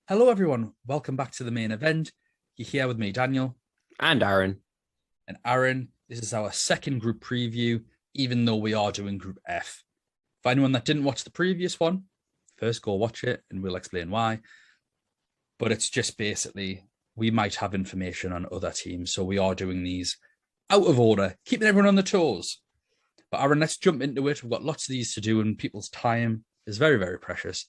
Hello, everyone. Welcome back to the main event. You're here with me, Daniel. And Aaron. And Aaron. This is our second group preview, even though we are doing Group F. For anyone that didn't watch the previous one, first go watch it and we'll explain why. But it's just basically we might have information on other teams, so we are doing these out of order, keeping everyone on their toes. But Aaron, let's jump into it. We've got lots of these to do, and people's time is very, very precious.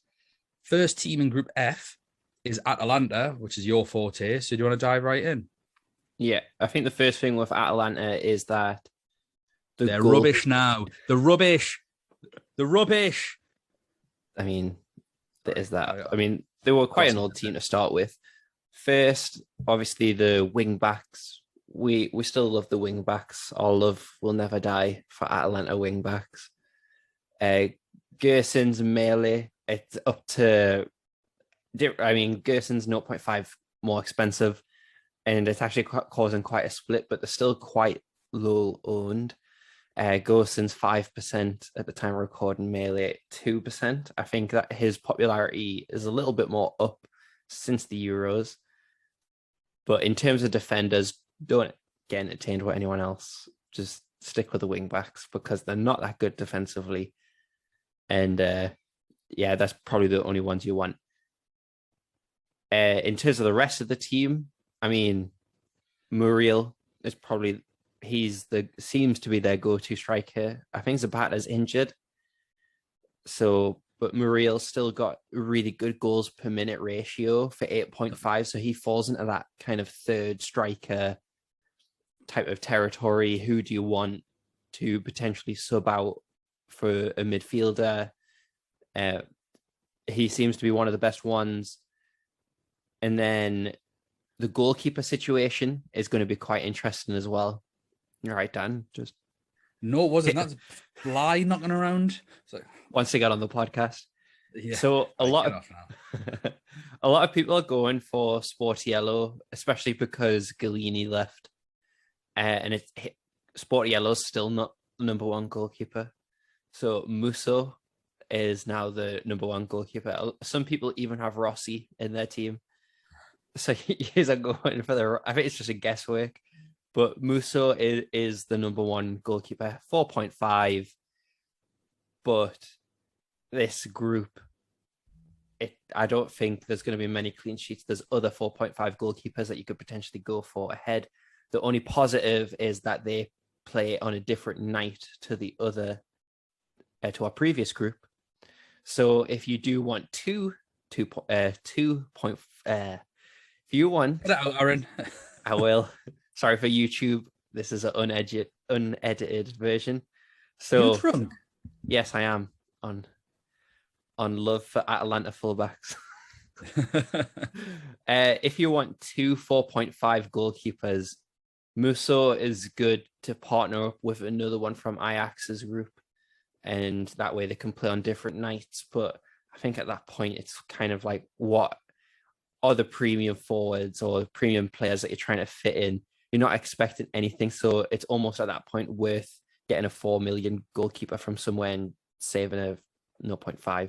First team in Group F is Atalanta, which is your forte. So do you want to dive right in? Yeah, I think the first thing with Atalanta is that they're rubbish now. The rubbish. I mean, there is that. I mean, they were quite an old team to start with. First, obviously, the wing backs. We still love the wing backs. Our love will never die for Atalanta wing backs. Gerson's melee. It's up to. I mean, Gerson's 0.5 more expensive, and it's actually causing quite a split, but they're still quite low owned. Gerson's 5% at the time of recording, melee 2%. I think that his popularity is a little bit more up since the Euros. But in terms of defenders, don't get entertained with anyone else. Just stick with the wing backs because they're not that good defensively. And yeah, that's probably the only ones you want. In terms of the rest of the team, I mean, Muriel is probably seems to be their go-to striker. I think Zapata's injured, but Muriel's still got really good goals per minute ratio for 8.5, so he falls into that kind of third striker type of territory. Who do you want to potentially sub out for a midfielder? He seems to be one of the best ones. And then the goalkeeper situation is going to be quite interesting as well. You're right, Dan. Just no, it wasn't. That's fly knocking around. So once they got on the podcast. Yeah. So a lot of people are going for Sportiello, especially because Galini left, and Sportiello's still not the number one goalkeeper. So Musso is now the number one goalkeeper. Some people even have Rossi in their team. So he's going for I think it's just a guesswork, but Musso is the number one goalkeeper, 4.5. But this group, I don't think there's going to be many clean sheets. There's other 4.5 goalkeepers that you could potentially go for ahead. The only positive is that they play on a different night to the other, to our previous group. So if you do want if you want, Aaron. I will. Sorry for YouTube. This is an unedited version. So you're drunk? Yes, I am on love for Atalanta fullbacks. If you want two 4.5 goalkeepers, Musso is good to partner up with another one from Ajax's group, and that way they can play on different nights. But I think at that point, it's kind of like, what are the premium forwards or premium players that you're trying to fit in? You're not expecting anything. So it's almost at that point worth getting a 4 million goalkeeper from somewhere and saving a 0.5.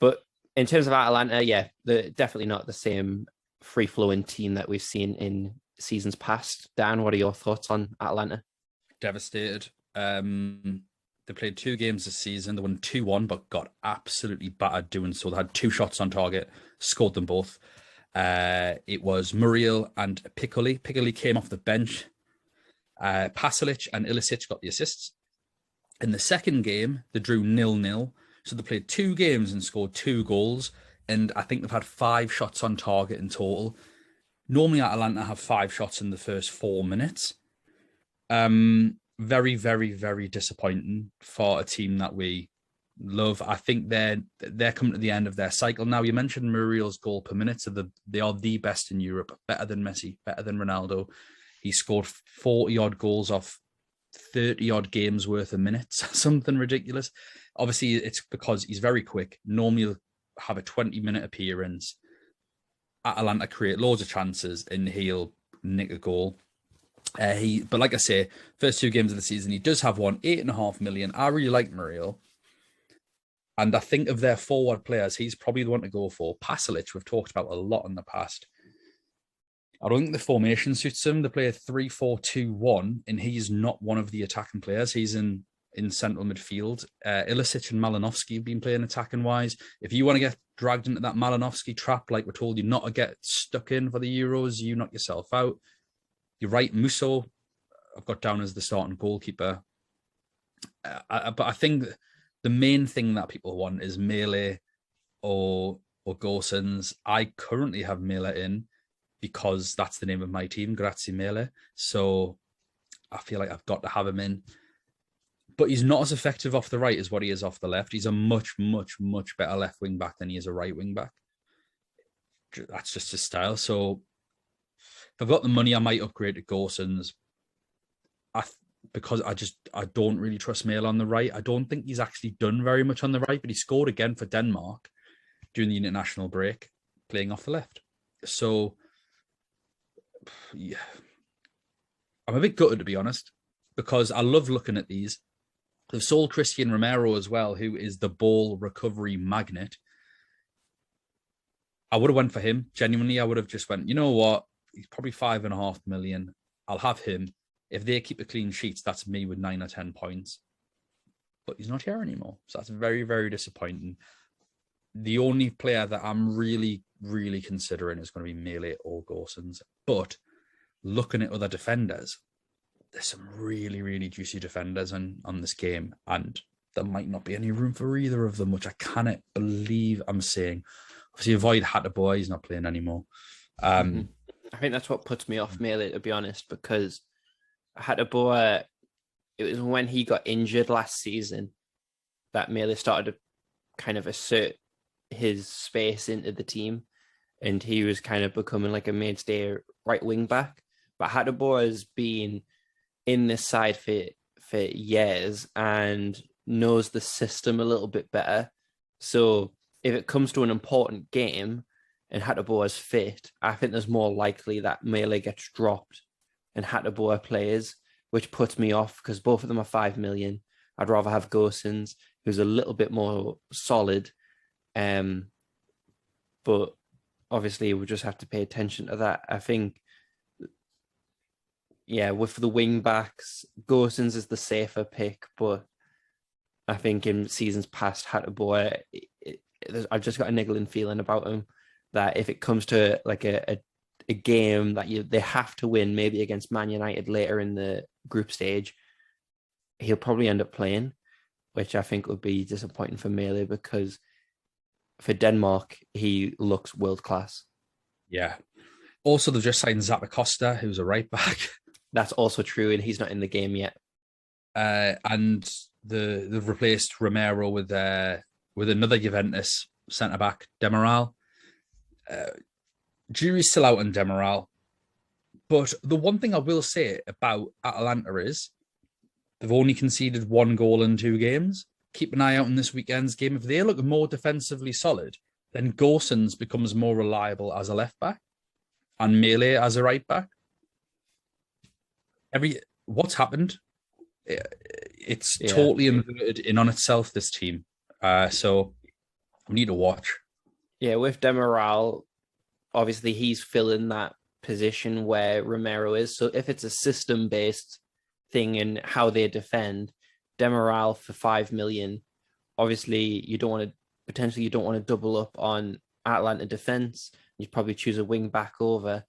But in terms of Atalanta, yeah, they're definitely not the same free-flowing team that we've seen in seasons past. Dan, what are your thoughts on Atalanta? Devastated. They played 2 games this season. They won 2-1, but got absolutely battered doing so. They had 2 shots on target, scored them both. It was Muriel and Piccoli. Piccoli came off the bench. Pasalic and Ilicic got the assists. In the second game, they drew 0-0. So they played 2 games and scored 2 goals. And I think they've had 5 shots on target in total. Normally, Atalanta have 5 shots in the first 4 minutes. Very, very, very disappointing for a team that we love. I think they're coming to the end of their cycle now. You mentioned Muriel's goal per minute, so they are the best in Europe, better than Messi, better than Ronaldo. He scored 40-odd goals off 30-odd games worth of minutes, something ridiculous. Obviously, it's because he's very quick. Normally, he'll have a 20-minute appearance. Atalanta create loads of chances, and he'll nick a goal. But like I say, first 2 games of the season, he does have one, 8.5 million. I really like Muriel. And I think of their forward players, he's probably the one to go for. Pasalic, we've talked about a lot in the past. I don't think the formation suits him. They play a 3-4-2-1, and he's not one of the attacking players. He's in central midfield. Ilicic and Malinovsky have been playing attacking wise. If you want to get dragged into that Malinovsky trap, like we're told you not to get stuck in for the Euros, you knock yourself out. You're right, Musso, I've got down as the starting goalkeeper. But I think the main thing that people want is Mele or Gosens. I currently have Mele in because that's the name of my team, Grazie Mele. So I feel like I've got to have him in. But he's not as effective off the right as what he is off the left. He's a much, much, much better left wing back than he is a right wing back. That's just his style. So if I've got the money, I might upgrade to Gosens. Because I don't really trust Mele on the right. I don't think he's actually done very much on the right, but he scored again for Denmark during the international break, playing off the left. So, yeah, I'm a bit gutted, to be honest, because I love looking at these. They've sold Christian Romero as well, who is the ball recovery magnet. I would have went for him. Genuinely, I would have just went, you know what? He's probably 5.5 million. I'll have him. If they keep the clean sheets, that's me with 9 or 10 points. But he's not here anymore. So that's very, very disappointing. The only player that I'm really, really considering is going to be Mele or Gosens. But looking at other defenders, there's some really, really juicy defenders on this game. And there might not be any room for either of them, which I cannot believe I'm saying. Obviously, avoid Hatterboy. He's not playing anymore. I think that's what puts me off Mele, to be honest, because Hatterboy, it was when he got injured last season that Mele started to kind of assert his space into the team, and he was kind of becoming like a mainstay right wing back. But Hatterboy has been in this side for years and knows the system a little bit better. So if it comes to an important game and Hatterboy is fit, I think there's more likely that Mele gets dropped and Hatterboy plays, which puts me off because both of them are 5 million. I'd rather have Gosens, who's a little bit more solid. But obviously we'll just have to pay attention to that. I think, yeah, with the wing backs, Gosens is the safer pick, but I think in seasons past, Hatterboy, I've just got a niggling feeling about him that if it comes to like a game that they have to win, maybe against Man United later in the group stage, he'll probably end up playing, which I think would be disappointing for Mele because for Denmark, he looks world class. Yeah. Also, they've just signed Zappacosta, who's a right back. That's also true, and he's not in the game yet. And they've replaced Romero with another Juventus centre back, Demiral. Jury's still out on Demiral, but the one thing I will say about Atalanta is they've only conceded 1 goal in 2 games. Keep an eye out in this weekend's game. If they look more defensively solid, then Gosens becomes more reliable as a left back and Mele as a right back. What's happened? It's totally inverted in on itself, this team. So we need to watch. Yeah, with Demiral, obviously he's filling that position where Romero is. So if it's a system-based thing in how they defend, Demiral for 5 million, obviously you don't want to double up on Atalanta defense. You'd probably choose a wing back over.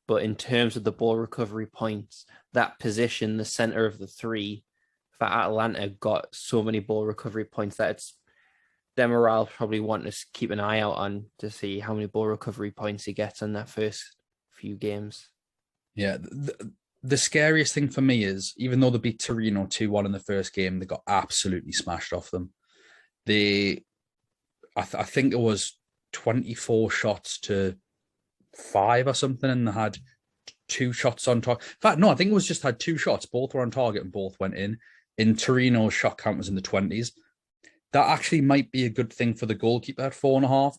But in terms of the ball recovery points, that position, the center of the 3 for Atalanta, got so many ball recovery points that it's Demiral probably want to keep an eye out on to see how many ball recovery points he gets in that first few games. Yeah, the scariest thing for me is, even though they beat Torino 2-1 in the first game, they got absolutely smashed off them. I think it was 24 shots to 5 or something, and they had 2 shots on target. In fact, no, I think it was just had 2 shots. Both were on target and both went in. In Torino's shot count was in the 20s. That actually might be a good thing for the goalkeeper at 4.5.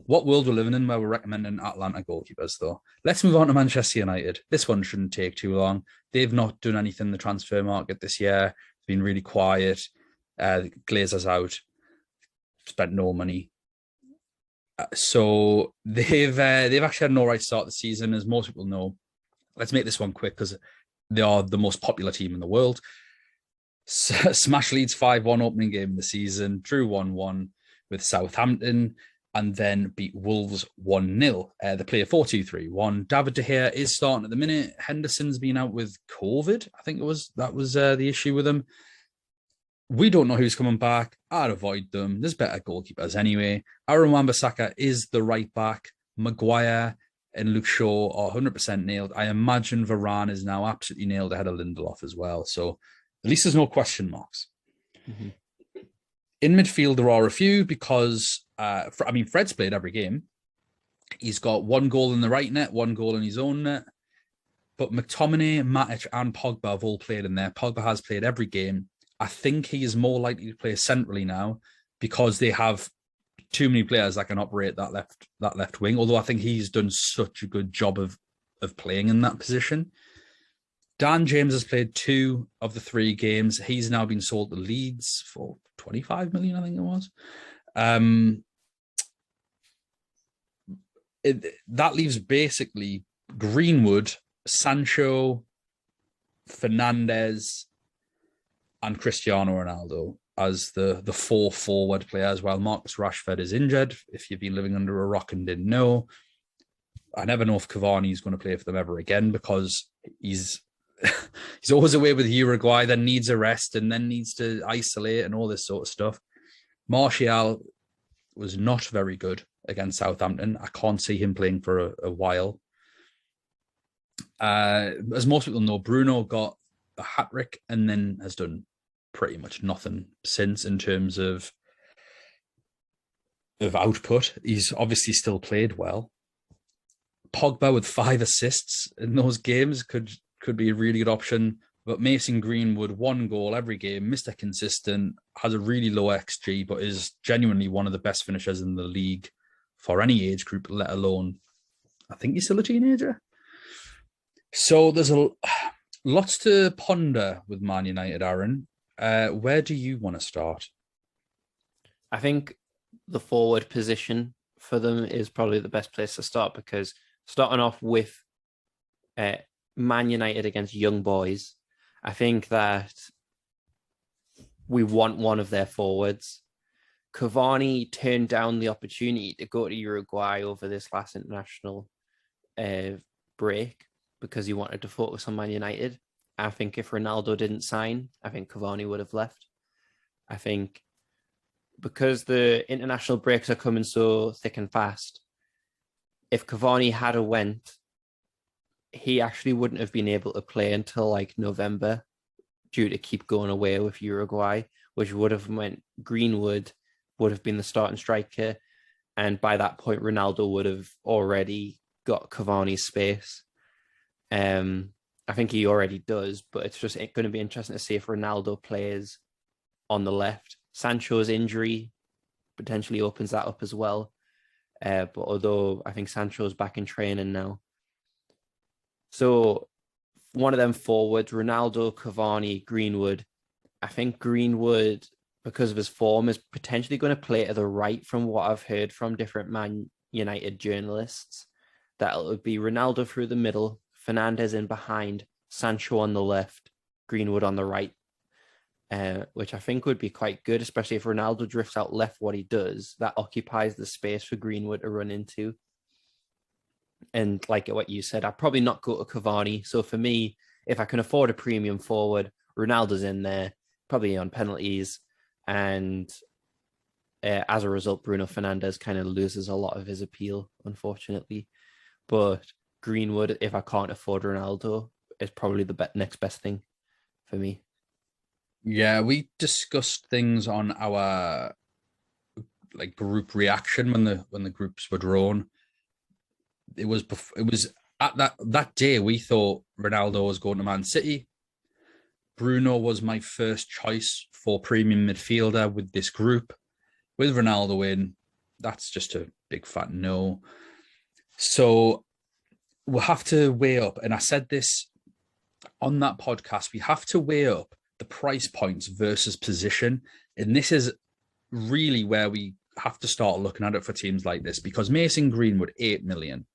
What world we're living in where we're recommending Atlanta goalkeepers, though. Let's move on to Manchester United. This one shouldn't take too long. They've not done anything in the transfer market this year. It's been really quiet. Glazer's out. spent no money. So they've actually had an all right start of the season, as most people know. Let's make this one quick because they are the most popular team in the world. Smash Leeds 5-1 opening game of the season, drew 1-1 with Southampton, and then beat Wolves 1-0. They play a 4-2-3-1. David De Gea is starting at the minute. Henderson's been out with COVID. I think that was the issue with him. We don't know who's coming back. I'd avoid them. There's better goalkeepers anyway. Aaron Wan-Bissaka is the right back. Maguire and Luke Shaw are 100% nailed. I imagine Varane is now absolutely nailed ahead of Lindelof as well. So at least there's no question marks. Mm-hmm. In midfield, there are a few because, Fred's played every game. He's got 1 goal in the right net, 1 goal in his own net. But McTominay, Matic, and Pogba have all played in there. Pogba has played every game. I think he is more likely to play centrally now because they have too many players that can operate that left wing. Although I think he's done such a good job of playing in that position. Dan James has played 2 of the 3 games. He's now been sold to Leeds for 25 million, I think it was. That leaves basically Greenwood, Sancho, Fernandes, and Cristiano Ronaldo as the 4 forward players, while Marcus Rashford is injured. If you've been living under a rock and didn't know, I never know if Cavani is going to play for them ever again because he's always away with Uruguay, then needs a rest and then needs to isolate and all this sort of stuff. Martial was not very good against Southampton. I can't see him playing for a while. As most people know, Bruno got a hat-trick and then has done pretty much nothing since in terms of output. He's obviously still played well. Pogba with 5 assists in those games could be a really good option. But Mason Greenwood, 1 goal every game, Mr. Consistent, has a really low XG, but is genuinely one of the best finishers in the league for any age group, let alone, I think he's still a teenager. So there's lots to ponder with Man United, Aaron. Where do you want to start? I think the forward position for them is probably the best place to start because starting off with Man United against Young Boys, I think that we want one of their forwards. Cavani turned down the opportunity to go to Uruguay over this last international break because he wanted to focus on Man United. I think if Ronaldo didn't sign, I think Cavani would have left. I think because the international breaks are coming so thick and fast, if Cavani had a went, he actually wouldn't have been able to play until like November due to keep going away with Uruguay, which would have meant Greenwood would have been the starting striker. And by that point, Ronaldo would have already got Cavani's space. I think he already does, but it's just going to be interesting to see if Ronaldo plays on the left. Sancho's injury potentially opens that up as well. But although I think Sancho's back in training now. So one of them forwards, Ronaldo, Cavani, Greenwood. I think Greenwood, because of his form, is potentially going to play to the right from what I've heard from different Man United journalists. That it would be Ronaldo through the middle, Fernandes in behind, Sancho on the left, Greenwood on the right, which I think would be quite good, especially if Ronaldo drifts out left what he does. That occupies the space for Greenwood to run into. And like what you said, I'd probably not go to Cavani. So for me, if I can afford a premium forward, Ronaldo's in there, probably on penalties. And as a result, Bruno Fernandes kind of loses a lot of his appeal, unfortunately. But Greenwood, if I can't afford Ronaldo, is probably the next best thing for me. Yeah, we discussed things on our group reaction when the groups were drawn. It was at that day we thought Ronaldo was going to Man City. Bruno was my first choice for premium midfielder with this group. With Ronaldo in, that's just a big fat no. So we'll have to weigh up, and I said this on that podcast, we have to weigh up the price points versus position. And this is really where we have to start looking at it for teams like this, because Mason Greenwood, 8 million.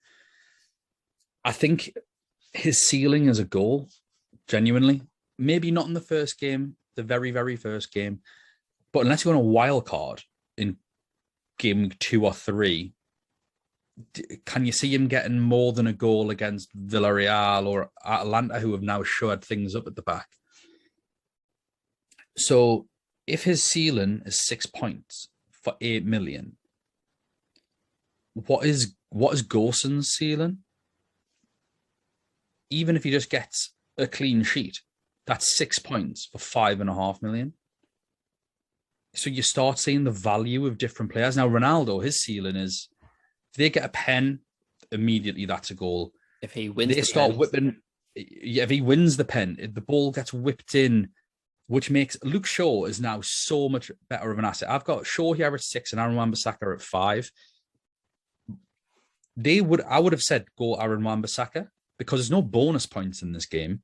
I think his ceiling is a goal, genuinely. Maybe not in the first game, the very, very first game, but unless you're on a wild card in game 2 or 3, can you see him getting more than a goal against Villareal or Atalanta, who have now shored things up at the back? So if his ceiling is 6 points for 8 million, what is Gorson's ceiling? Even if he just gets a clean sheet, that's 6 points for 5.5 million. So you start seeing the value of different players. Now, Ronaldo, his ceiling is, if they get a pen, immediately that's a goal. If he wins, they start whipping. If he wins the pen, the ball gets whipped in, which makes Luke Shaw is now so much better of an asset. I've got Shaw here at 6 and Aaron Wan-Bissaka at 5. I would have said go Aaron Wan-Bissaka because there's no bonus points in this game.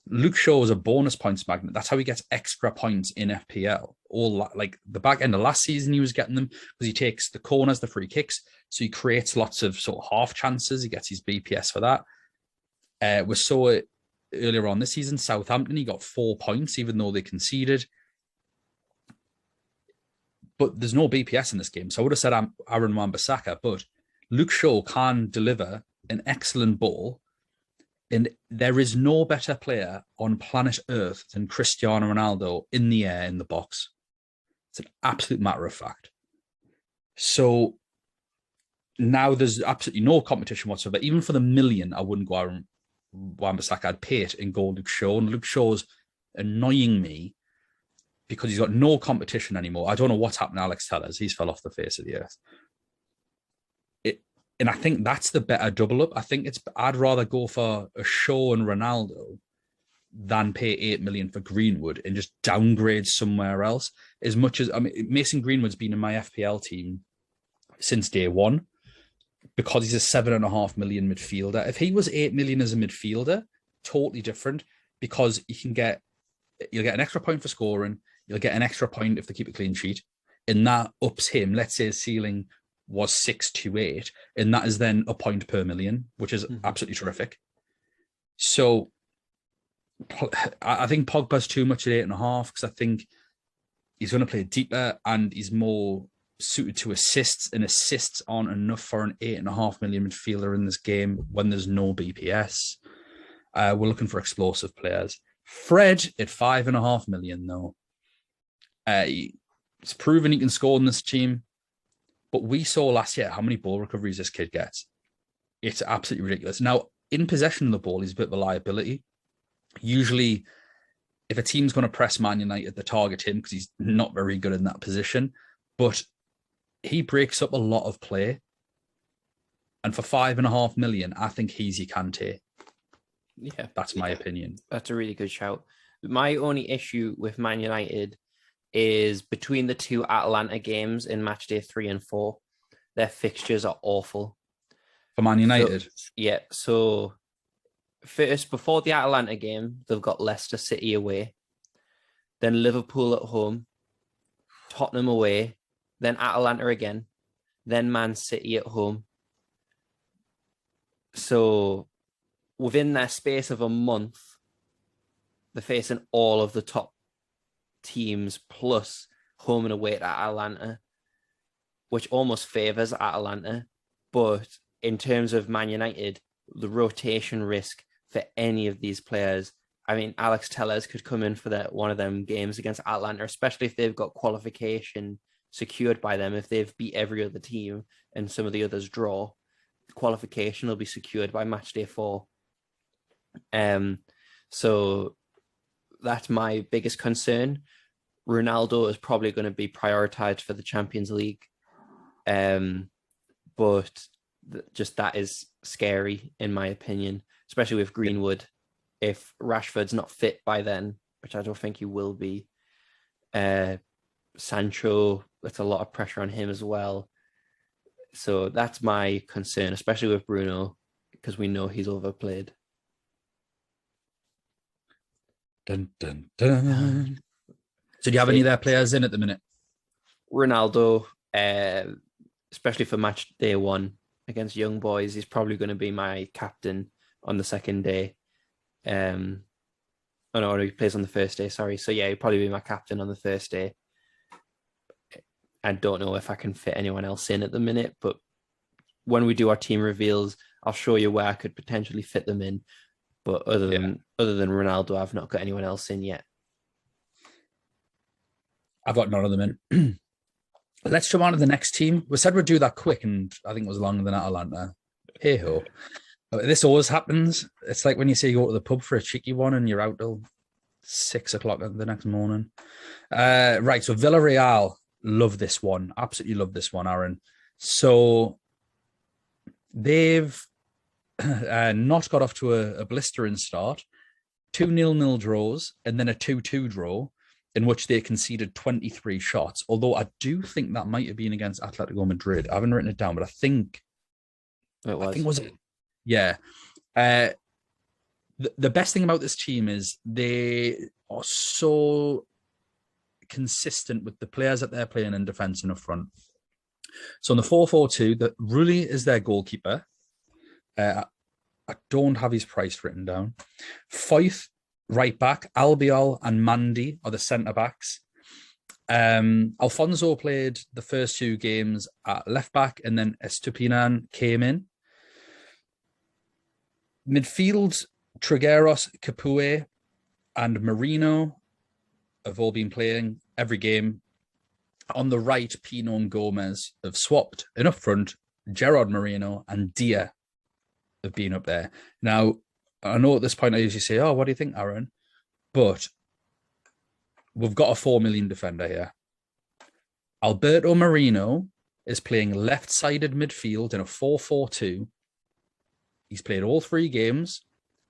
Luke Shaw is a bonus points magnet. That's how he gets extra points in FPL. All like the back end of last season, he was getting them because he takes the corners, the free kicks. So he creates lots of sort of half chances. He gets his BPS for that. We saw it earlier on this season. Southampton, he got 4 points, even though they conceded. But there's no BPS in this game. So I would have said Aaron Wan-Bissaka, but Luke Shaw can deliver an excellent ball. And there is no better player on planet Earth than Cristiano Ronaldo in the air, in the box. It's an absolute matter of fact. So now there's absolutely no competition whatsoever. Even for the million, I wouldn't go Aaron Wan-Bissaka. I'd pay it and go Luke Shaw. And Luke Shaw's annoying me because he's got no competition anymore. I don't know what's happened to Alex Tellers. He's fell off the face of the earth. And I think that's the better double up. I think I'd rather go for a Shaw and Ronaldo than pay 8 million for Greenwood and just downgrade somewhere else. As much as, I mean, Mason Greenwood's been in my FPL team since day one because he's a 7.5 million midfielder. If he was 8 million as a midfielder, totally different, because you'll get an extra point for scoring. You'll get an extra point if they keep a clean sheet, and that ups him. Let's say his ceiling was 628, and that is then a point per million, which is absolutely terrific. So I think Pogba's too much at 8.5 because I think he's going to play deeper and he's more suited to assists, and assists aren't enough for an 8.5 million midfielder in this game when there's no BPS. We're looking for explosive players. Fred at 5.5 million, though. It's proven he can score in this team. But we saw last year how many ball recoveries this kid gets. It's absolutely ridiculous. Now, in possession of the ball, he's a bit of a liability. Usually, if a team's going to press Man United, they target him because he's not very good in that position. But he breaks up a lot of play. And for 5.5 million, I think he's your Kante. Yeah. That's my opinion. That's a really good shout. My only issue with Man United is between the two Atalanta games in match day 3 and 4, their fixtures are awful. For Man United? So first, before the Atalanta game, they've got Leicester City away, then Liverpool at home, Tottenham away, then Atalanta again, then Man City at home. So within that space of a month, they're facing all of the top teams plus home and away at Atalanta, which almost favours Atalanta. But in terms of Man United, the rotation risk for any of these players, I mean, Alex Tellers could come in for one of them games against Atalanta, especially if they've got qualification secured by them. If they've beat every other team and some of the others draw, qualification will be secured by match day 4. So that's my biggest concern. Ronaldo is probably going to be prioritized for the Champions League. But just that is scary, in my opinion, especially with Greenwood. If Rashford's not fit by then, which I don't think he will be, Sancho, that's a lot of pressure on him as well. So that's my concern, especially with Bruno, because we know he's overplayed. Dun, dun, dun. So do you have any of their players in at the minute? Ronaldo, especially for match day 1 against Young Boys, he's probably going to be my captain on the second day. Oh no, he plays on the first day. Sorry. So yeah, he'll probably be my captain on the first day. I don't know if I can fit anyone else in at the minute, but when we do our team reveals, I'll show you where I could potentially fit them in. But other than Ronaldo, I've not got anyone else in yet. I've got none of them in. Let's jump on to the next team. We said we'd do that quick, and I think it was longer than Atalanta. Hey ho. This always happens. It's like when you say you go to the pub for a cheeky one and you're out till 6 o'clock the next morning. Right, so Villareal, love this one. Absolutely love this one, Aaron. So they've not got off to a blistering start. 2-0 draws and then a 2-2 draw in which they conceded 23 shots. Although I do think that might have been against Atletico Madrid. I haven't written it down, but I think it was. I think was it? Yeah. The best thing about this team is they are so consistent with the players that they're playing in defence and up front. So in the 4-4-2, that Rulli is their goalkeeper. I don't have his price written down. Foyth, right back. Albiol and Mandy are the centre backs. Alfonso played the first 2 games at left back, and then Estupinan came in. Midfield, Trigueros, Capoue, and Marino have all been playing every game. On the right, Pino and Gomez have swapped. And up front, Gerard Moreno and Dia have been up there. Now, I know at this point I usually say, oh, what do you think, Aaron? But we've got a 4 million defender here. Alberto Moreno is playing left-sided midfield in a 4-4-2. He's played all 3 games.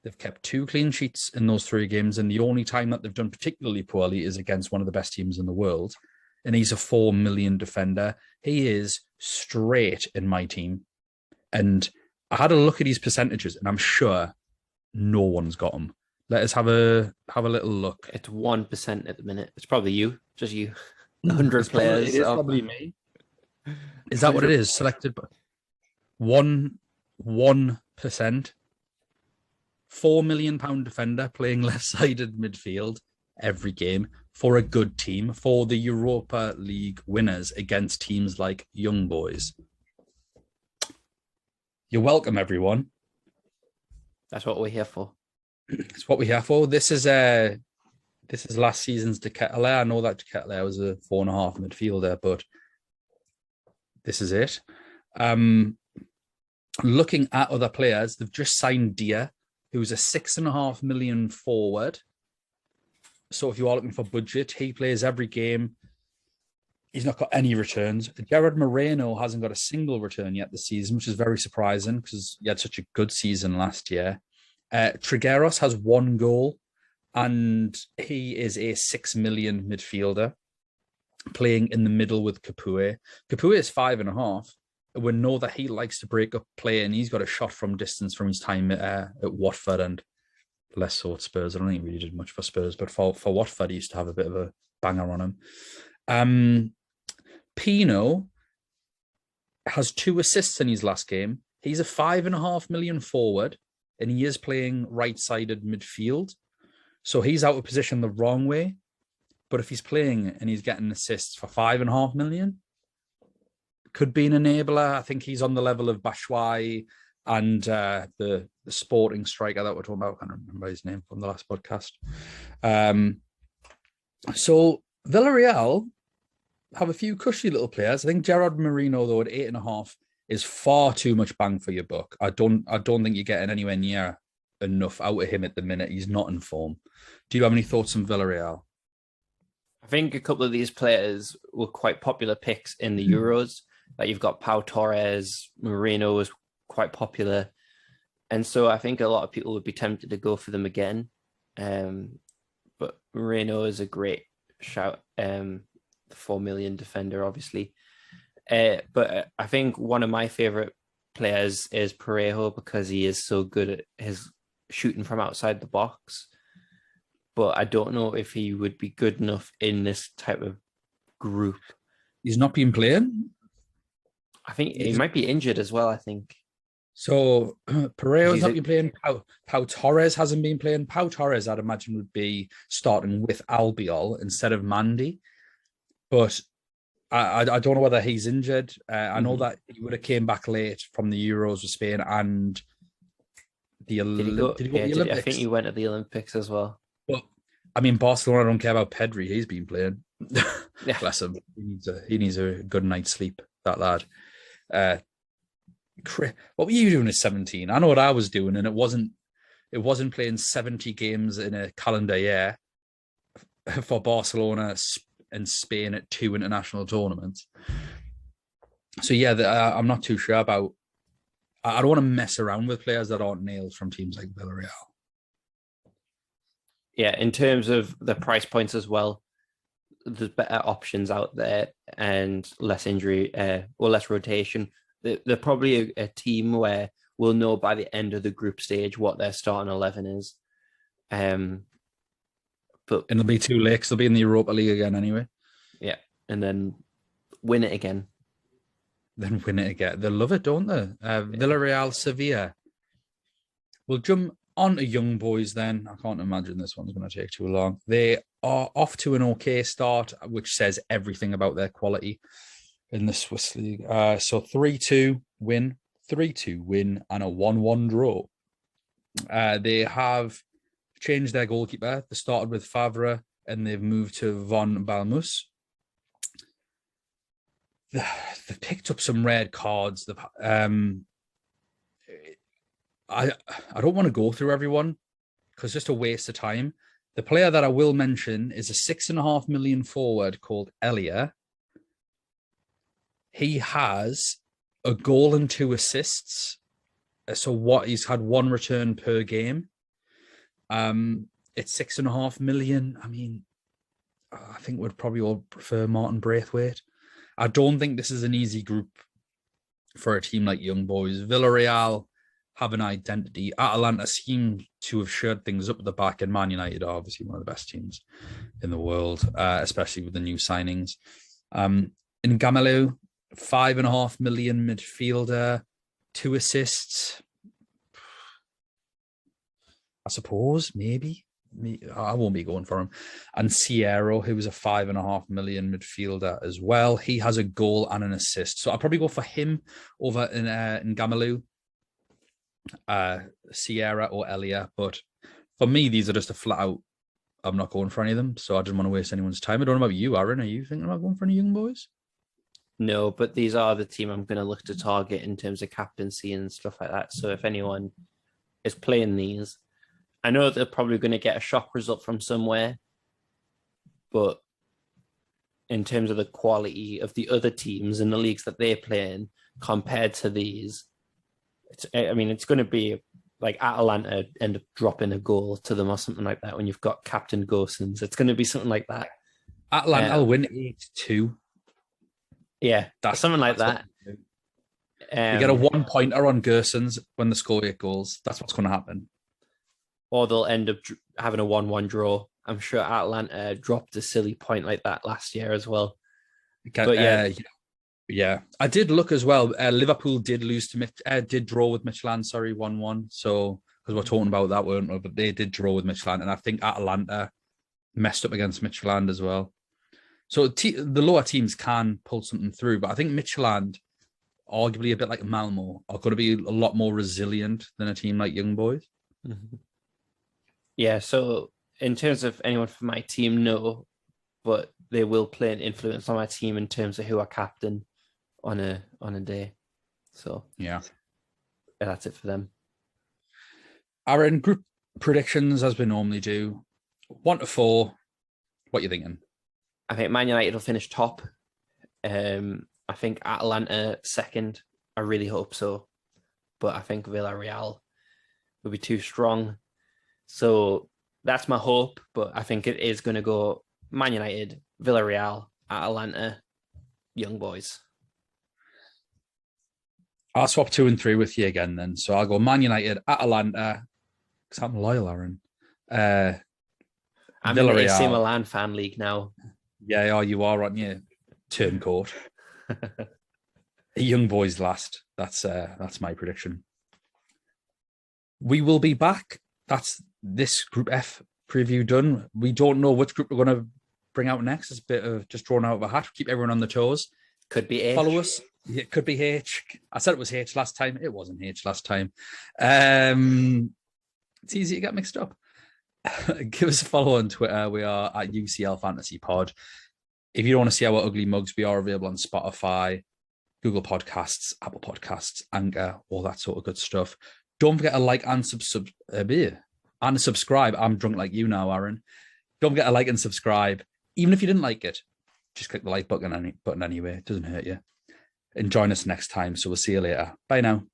They've kept 2 clean sheets in those 3 games, and the only time that they've done particularly poorly is against one of the best teams in the world. And he's a 4 million defender. He is straight in my team. And I had a look at his percentages, and I'm sure no one's got him. Let us have a little look. It's 1% at the minute. It's probably you, just you. 100 players. It is probably me. Is that what it is? Selected by 1%. £4 million defender playing left-sided midfield every game for a good team, for the Europa League winners against teams like Young Boys. You're welcome, everyone. That's what we're here for. It's what we're here for. This is last season's De Ketelaere. I know that De Ketelaere was a 4.5 midfielder, but this is it. Looking at other players, they've just signed Dia, who's a 6.5 million forward. So if you are looking for budget, he plays every game. He's not got any returns. Gerard Moreno hasn't got a single return yet this season, which is very surprising because he had such a good season last year. Trigueros has 1 goal, and he is a 6 million midfielder playing in the middle with Capoue. Capoue is 5.5. We know that he likes to break up play, and he's got a shot from distance from his time at Watford and less so at Spurs. I don't think he really did much for Spurs, but for Watford, he used to have a bit of a banger on him. Pino has 2 assists in his last game. He's a 5.5 million forward, and he is playing right-sided midfield. So he's out of position the wrong way. But if he's playing and he's getting assists for 5.5 million, could be an enabler. I think he's on the level of Batshuayi and the sporting striker that we're talking about. I can't remember his name from the last podcast. So Villareal have a few cushy little players. I think Gerard Moreno, though, at 8.5 is far too much bang for your buck. I don't think you're getting anywhere near enough out of him at the minute. He's not in form. Do you have any thoughts on Villareal? I think a couple of these players were quite popular picks in the Euros. Like you've got Pau Torres, Moreno was quite popular. And so I think a lot of people would be tempted to go for them again. But Moreno is a great shout. The 4 million defender, obviously. But I think one of my favorite players is Parejo because he is so good at his shooting from outside the box. But I don't know if he would be good enough in this type of group He's not been playing. I think he might be injured as well, I think. So Pereira's not been playing. Pau Torres hasn't been playing. Pau Torres, I'd imagine, would be starting with Albiol instead of Mandy. But I don't know whether he's injured. I know that he would have came back late from the Euros with Spain and the Olympics. I think he went to the Olympics as well. But I mean, Barcelona don't care about Pedri. He's been playing. Yeah. Bless him. He needs a good night's sleep. That lad. What were you doing at 17? I know what I was doing, and it wasn't playing 70 games in a calendar year for Barcelona and Spain at 2 international tournaments. So yeah, I'm not too sure about. I don't want to mess around with players that aren't nails from teams like Villareal. Yeah, in terms of the price points as well, there's better options out there and less injury or less rotation. They're probably a team where we'll know by the end of the group stage what their starting 11 is. But it'll be too late because they'll be in the Europa League again anyway. Yeah, and then win it again. Then win it again. They love it, don't they? Villareal, Sevilla. We'll jump on to Young Boys then. I can't imagine this one's going to take too long. They are off to an okay start, which says everything about their quality in the Swiss League. So 3-2 win, 3-2 win, and a 1-1 draw. They have changed their goalkeeper. They started with Favre, and they've moved to Von Balmus. They've picked up some red cards. I don't want to go through everyone because it's just a waste of time. The player that I will mention is a 6.5 million forward called Elia. He has a goal and 2 assists. So he's had 1 return per game. It's 6.5 million. I mean, I think we'd probably all prefer Martin Braithwaite. I don't think this is an easy group for a team like Young Boys. Villareal have an identity. Atalanta seem to have shared things up at the back, and Man United are obviously one of the best teams in the world, especially with the new signings. In Gamelu, 5.5 million midfielder, 2 assists. I suppose, maybe. I won't be going for him. And Sierra, who was a 5.5 million midfielder as well. He has a goal and an assist. So I'll probably go for him over in Gamelu, Sierra or Elia. But for me, these are just a flat out, I'm not going for any of them. So I didn't want to waste anyone's time. I don't know about you, Aaron. Are you thinking about going for any Young Boys? No, but these are the team I'm going to look to target in terms of captaincy and stuff like that. So if anyone is playing these, I know they're probably going to get a shock result from somewhere, but in terms of the quality of the other teams in the leagues that they're playing compared to these, it's going to be like Atalanta end up dropping a goal to them or something like that when you've got Captain Gosens. It's going to be something like that. Atalanta will win 8-2. Yeah, something like that. You get a 1-pointer on Gersons when they score 8 goals. That's what's going to happen. Or they'll end up having a 1-1 draw. I'm sure Atalanta dropped a silly point like that last year as well. But yeah. I did look as well. Liverpool did did draw with Midtjylland, 1-1. So, because we're talking about that, weren't we? But they did draw with Midtjylland. And I think Atalanta messed up against Midtjylland as well. So the lower teams can pull something through. But I think Midtjylland, arguably a bit like Malmo, are going to be a lot more resilient than a team like Young Boys. Mm-hmm. Yeah, so in terms of anyone from my team, no, but they will play an influence on my team in terms of who I captain on a day. So yeah, that's it for them. Aaron, group predictions as we normally do. 1 to 4. What are you thinking? I think Man United will finish top. I think Atalanta second. I really hope so, but I think Villareal will be too strong. So that's my hope, but I think it is going to go Man United, Villareal, Atalanta, Young Boys. I'll swap 2 and 3 with you again then. So I'll go Man United, Atalanta, because I'm loyal, Aaron. I'm in the AC Milan fan league now. Yeah, you are, aren't you? Turncoat. Young Boys last. That's my prediction. We will be back. That's this Group F preview done. We don't know which group we're going to bring out next. It's a bit of just drawn out of a hat. Keep everyone on the toes. Could be H. Follow us. It could be H. I said it was H last time. It wasn't H last time. It's easy to get mixed up. Give us a follow on Twitter. We are at UCL Fantasy Pod. If you don't want to see our ugly mugs, we are available on Spotify, Google Podcasts, Apple Podcasts, Anchor, all that sort of good stuff. Don't forget to like and subscribe. I'm drunk like you now, Aaron. Don't forget to like and subscribe. Even if you didn't like it, just click the like button anyway. It doesn't hurt you. And join us next time. So we'll see you later. Bye now.